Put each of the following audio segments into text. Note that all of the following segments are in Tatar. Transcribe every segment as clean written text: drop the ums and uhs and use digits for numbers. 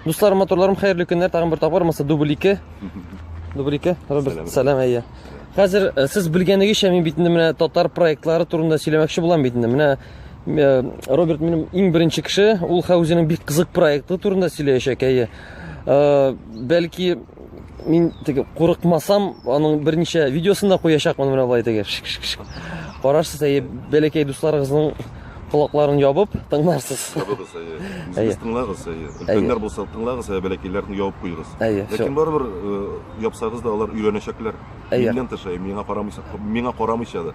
Дусларым, моторларым, хәерле көннәр, тагын бер тапкыр, маса дубль 2. Дубль 2. Роберт, сәлам әйе. Хәзер сез белгәнегезчә мин бит инде менә татар проектлары турында сөйләмәкче булам бит инде. Менә Роберт минем иң беренче кеше, ул үзенең бик кызык проекты турында сөйләячәк әйе. Бәлки мин теге курыкмасам, аның берничә видеосын да куячакмын менә булай теге. Карарсыз әйе, бәләкәй дусларыгызның Kulaklarını yapıp tınlarsız. Yapıbız ayı. Biz tınlarız ayı. Ülkenler bulsa tınlarız ayı, belekillerini yapıp koyuruz. Lakin baribir yapsağız da onlar öğrenecekler. Minlen taşıyı, mena koramışadı.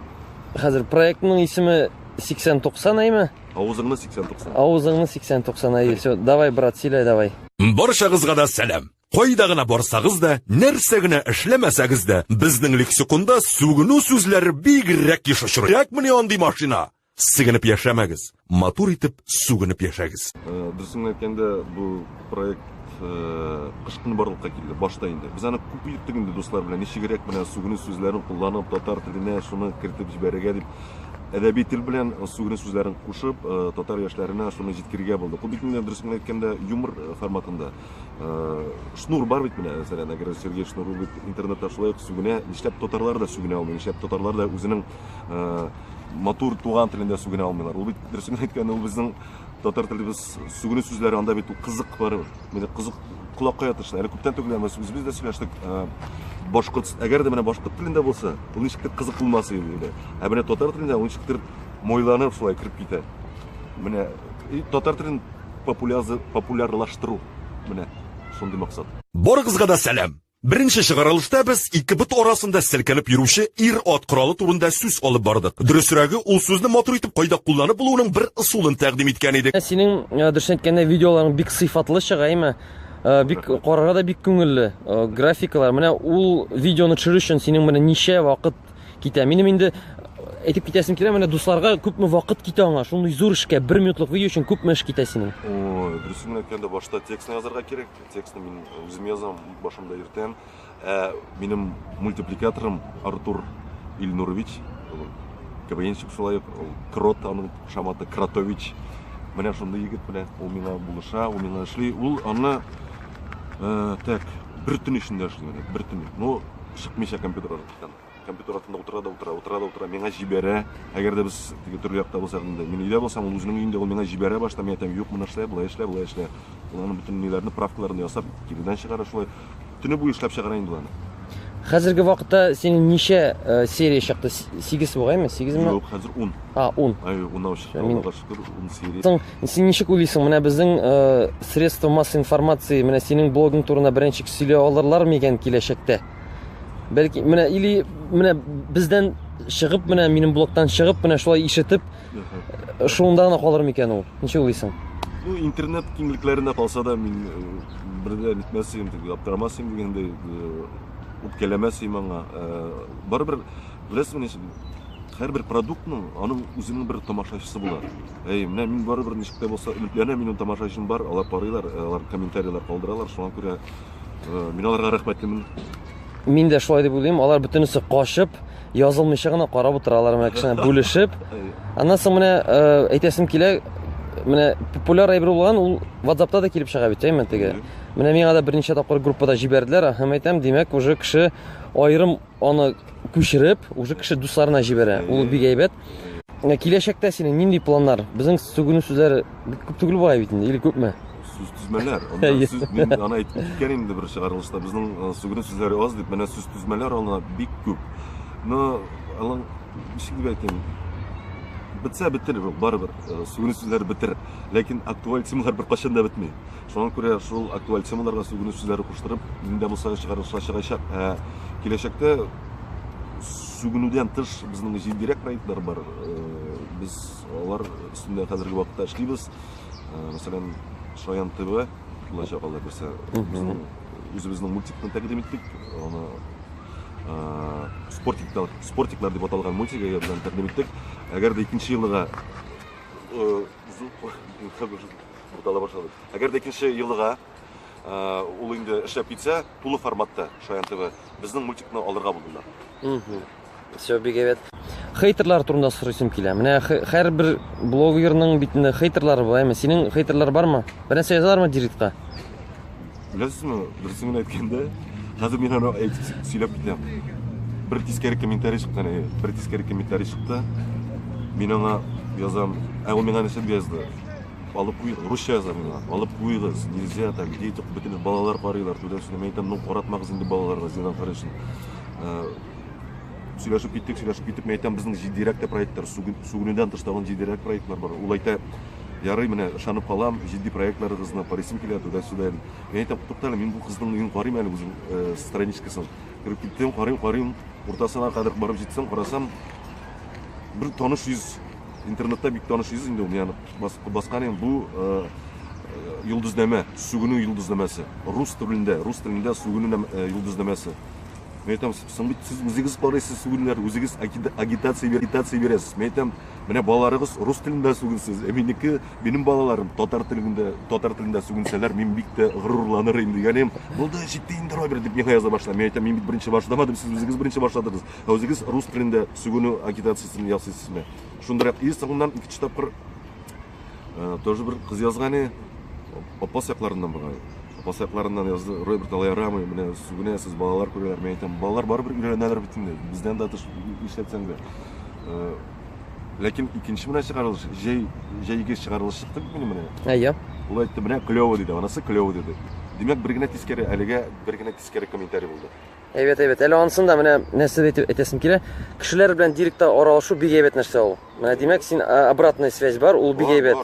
Hazır proyektinin ismi 80-90 ayı mı? Ağızını 80-90. Ağızını 80-90 ayı. Davay brat, silay davay. Barşağızga da selam. Qoydagına borsağız da, nersegine işlemesəgiz de, bizning leksikunda sugunu sözleri bigirrek yışışıryak mı ne ondi maşina? Siginip yaşamagiz, motor itip sugunip yaşagiz. Dürüsün aytkanda bu proyekt qışqın barlıqqa keldi, başta indi. Biz ana ko'p yetdiginde do'stlar bilan necha kerak bilan sugunu so'zlarini qo'llanib, tatar tiline shuni kiritib jibaraga deb adabiy til bilan sugunu so'zlarini qo'shib, tatar yoshlarina shuni yetkirga bo'ldi. Bu bitinde dürüsün aytkanda yumor formatında. Shnur bar bit bilan, masalan, agar Sergey Shnur internetda shulay suguna, ishlab tatarlar da suguna olmaydi, ishlab tatarlar da o'zining motor tuğan tilinde suguna almıyorlar. O dürüsün aytkanda o bizning tatar tilimiz sugunu so'zlari anda bit qiziq var. Meni qiziq quloqqa yotishdi. Hali ko'pdan to'g'lanmas. Biz de söylashdik. Boshqirt, agar da mana boshqirt tilinde bo'lsa, bu nechikdir qiziq bo'lmas edi. Ha mana tatar tilinde u nechikdir mo'ylanib shulay kirib ketadi. Mana tatar tilini populyarlashtiruv. Mana shunday maqsad. Borg'izga da selam. Birinchi shigaralishda biz ikki bit orasida silkinib yuruvchi ot quroli turunda so'z olib bordik. Durusragi u so'zni motor etib qo'yda qo'llanib, uning bir usulini taqdim etgan edik. Sening dürüstkende videolaring bik sifatlı chiqaymi? Bik qorara da bik ko'ngilli. Grafikalar, mana u videoni tushirish uchun sening mana necha vaqt ketadi? Mening endi aytib ketasim kerak, mana do'stlarga ko'pmi vaqt ketadi? Shunday zo'r ishga 1 minutlik video uchun ko'pmi ish ketadi sening? Dürüsün aytkanda boshda tekstni yozarga kerak. Tekstni men o'zim yozam, boshimda yurtam. Benim multiplikatorim Artur Ilnurovich, KVNщик шулай, Крот, аның шаматы Кратович. Менә шундай егет белән ул миңа булыша, ул миңа эшли. Ул аны так бер төн эчендә эшли, бер төн. Ну, чыкмыйча компьютер артыннан. Компьютер артында утыра, миңа җибәрә. Әгәр дә без теге төрле якта булсак инде, мин өйдә булсам, ул үзенең өендә ул миңа җибәрә башта, мен әйтәм, юк, моны эшлә, булай эшлә. Ул аның бөтен ниләрне, правкаларын ясап, киридән чыгара шулай. Төне буе эшләп чыгара инде аны. Хәзерге вакытта синең ничә серия чыкты? 8 бугаймы? 8 ми? Юк, хәзер 10. 10. Ай, 10 чыкты. Аллага шөкер, 10 серия. Син ничек уйлыйсың? Менә безнең средства массовой информации, менә синең блогың турында беренче сөйләп алырлар микән киләчәктә? Бәлки менә или менә бездән чыгып, менә минем блогтан чыгып, менә шулай ишетеп, шунда гына калыр микән ул? Ничек уйлыйсың? Ну, интернет киңлекләрендә калса да мин бер нитмәсем, аптырамасым дигәндәй үпкәләмәсем аңа. Барыбер беләсезме, һәрбер продуктның аның үзенең бер тамашачысы була. Менә мин барыбер ничек тә булса өметләнәм, минем тамашачым бар, алар карыйлар, алар комментарийлар калдыралар, шуңа күрә мин аларга рәхмәтлемен. Мин дә шулай дип уйлыйм, алар бөтенесе кашып, язылмыйча гына карап утыралар, менә кешенә бүлешеп. Аннан соң менә әйтәсем килә, менә популяр әйбер булган, ул WhatsApp'та да килеп чыга бит, әйме теге. Менә миңа да берничә тапкыр группада җибәрделәр, һәм әйтәм, димәк, уже кеше айрым аны күчереп, уже кеше дусларына җибәрә. Ул бик әйбәт. Киләчәктә синең нинди планнар? Безнең сүгүнү сүзләре күп түгел була бит инде, или күпме? Сүз түзмәләр. Мин аны әйтеп киткән инде бер чыгарылышта. Безнең сүгүнү сүзләре аз дип, менә сүз түзмәләр аны бик күп. Но алан ничек дип әйтәм? Бітсе бітер, барыбер, сүгүнү сүзләре бітер. Ләкин актуаль темалар бер кашан да бетмей. Шуңа күрә шул актуаль темаларга сүгүнү сүзләре куштырып, инде булса чыгарылышка чыгачак. Киләчәктә сүгүнүдән тыш безнең җитдирәк проектлар бар. Без алар өстендә хәзерге вакытта эшлибез. Мәсәлән, Шаян ТВ булачак алар берсе. Безнең үзебезнең мультикны тәкъдим иттек. Аны спортиклар дип аталган мультикка белән тәкъдим иттек. Әгәр дә икенче елга Әгәр дә икенче елга ул инде эшләп китсә, тулы форматта Шаян ТВ безнең мультикны алырга булдылар. Все бик әйбәт. Хейтерлар турында сорыйсым килә. Менә һәрбер блогерның битендә хейтерлар бар, әйме? Синең хейтерлар бармы? Бернәрсә язалармы директка? Bilasizmi, birisini aytganda, hozir men ana aytib söylab ketaman. Bir teskari kommentariy chiqqan edi. Bir teskari kommentariy chiqdi. Men ona yozam, u menga nima yozdi? Olib qo'y, ruscha yozaman. Olib qo'yinglar, nельзя так, дети, bütün balalar qaraylar, to'da men aytam, qoratmag'iz endi balalarga ziyon qarashin. Сөйләшеп киттек, мен айтам, безнең җиддирәк проектлар, сугынудан тыштаган җиддирәк проектлар бар. Ул әйтә, ярый, менә ышанып калам, җидди проектларыгызны парисим килә, туда-сюда. Мен айтам, туктале, мен бу кызның уен карыйм әле үзем страничкасын. Кирип киттем, карыйм, уртасына кадәр барып җитсәм, карасам, бер таныш йөз, интернетта бик таныш йөз инде ул, ягъни баскан бу йолдызнама, сугыну йолдызнамасы. Рус телендә сугыну йолдызнамасы. Мен айтам, сіз өзіңіз қарайсыз сугынлар, өзіңіз агитация бересіз. Мен айтам, менә балаларыгыз рус телендә сугынсыз. Меники, менің балаларым татар телендә сугынсалар, мен бик тә горурланыр инде. Ягъни, булды җитди инде Роберт дип миңа яза башлады. Мен айтам, мен бит беренче башламадым, сез үзегез беренче башладыгыз. Өзегез рус телендә сугыну агитациясын ясыйсызмы? Шундырак, и соңыннан 2 тапкыр тоже бер кыз язган, апас якларыннан бара. Посакларından yazdı. Robert Alayaramı, менә сугынасыз балалар күрәләр. Мен әйтәм, балалар барыбер өйрәнәләр бит инде. Бездән дә тыш эшләтсәң дә. Ләкин икенче менә чыгарылыш, җәйге чыгарылыш чыкты бит менә. Әйе. Ул әйтте, менә клёво диде, анысы клёво диде. Димәк, бер генә тискәре, әлегә бер генә тискәре комментарий булды. Evet. Әле анысын да менә нәрсә әйтәсем килә. Кешеләр белән директта аралашу бик әйбәт нәрсә ул. Менә димәк, син обратная связь бар, ул бик әйбәт.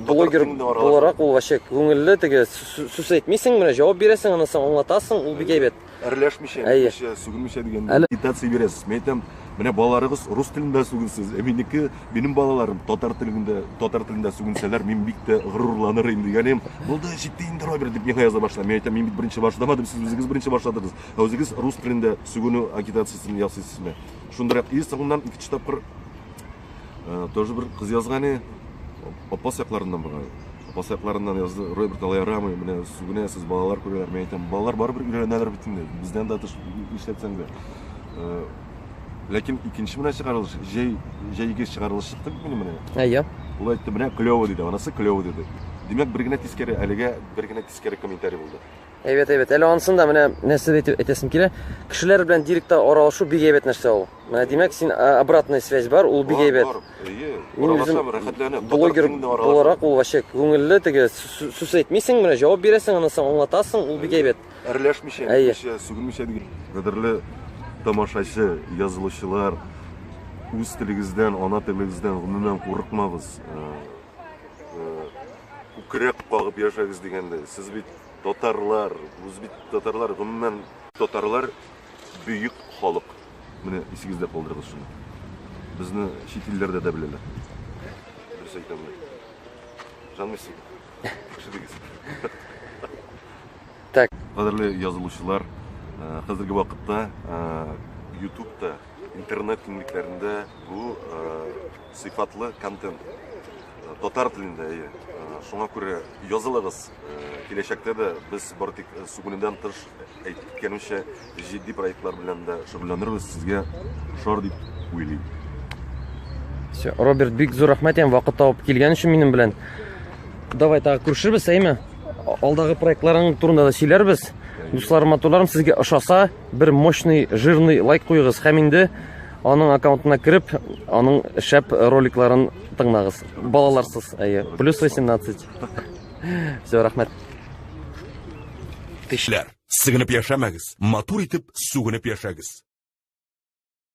Блогер буларак ул вообще күңелле, теге сүз әйтмисең, менә җавап бирәсең, анысын аңлатасың, ул бик әйбәт. Әрләшмичә, сугынмичә дигән агитация бирәсез. Мен әйтәм, менә балаларыгыз рус телендә сугынсыз. Меники, минем балаларым татар телендә сугынсалар, мен бик тә горурланыр инде. Ягъни, булды җитди инде Роберт дип миңа яза башлады. Мен әйтәм, мен бит беренче башламадым, сез үзегез беренче башладыгыз. Өзегез рус телендә сугыну агитациясын ясыйсызмы? Шундырак, и соңыннан 2 тапкыр тоже бер кыз язган, апас якларыннан бара. Апас якларыннан yazdı. Robert Alayaramı, менә сугынасыз балалар күрәләр. Мен әйтәм, балалар барыбер өйрәнәләр бит инде. Бездән дә тыш эшләтсәң дә. Ләкин икенче менә чыгарылыш, җәйге чыгарылыш чыкты бит менә. Әйе. Ул әйтте, менә клёво диде, анысы клёво диде. Димәк, бер генә тискәре, әлегә бер генә тискәре комментарий булды. Evet. Әле анысын да менә нәрсә әйтәсем килә. Кешеләр белән директта аралашу бик әйбәт нәрсә ул. Менә димәк, син обратная связь бар, ул бик әйбәт. Блогер буларак ул вообще күңелле, теге сүз әйтмисең, менә җавап бирәсең, анысын аңлатасың, ул бик әйбәт. Әрләшмичә, сугынмичә дигән. Кадерле тамашачы, язылучылар, үз телегездән, ана телегездән гомумән курыкмагыз. Күкрәк кагып яшәгез дигәндә, сез бит татарлар, үзбек татарлар, гомумән татарлар бөек халык. Менә исегездә калдырыгыз шуны. Безне чит илләрдә дә беләләр. Дөрес әйтәм. Җанмыйсың. Кешегез. Так. Кадерле язылучылар, хәзерге вакытта YouTube'да, интернет киңлекләрендә бу сыйфатлы контент татар телендә, шуңа күрә язылыгыз. Киләчәктә дә без бары сугынудан тыш әйткәнемчә җитди проектлар белән дә шөгыльләнербез, сезгә шар дип уйлыйм. Все, Роберт, бик зур рәхмәт, вакыт табып килгән өчен минем белән. Давай тагы күрешербез, әйме? Алдагы проектларың турында да сөйләрбез. Дусларым, матурларым, сезгә ошаса, бер мощный, жирный лайк куйгыз һәм инде аның аккаунтына кирип, аның шәп роликларын тыңлагыз. Балаларсыз, әйе. +18. Все, рәхмәт. Тешләр, сыгынып яшәмәгез, матур итеп сугынып яшәгез.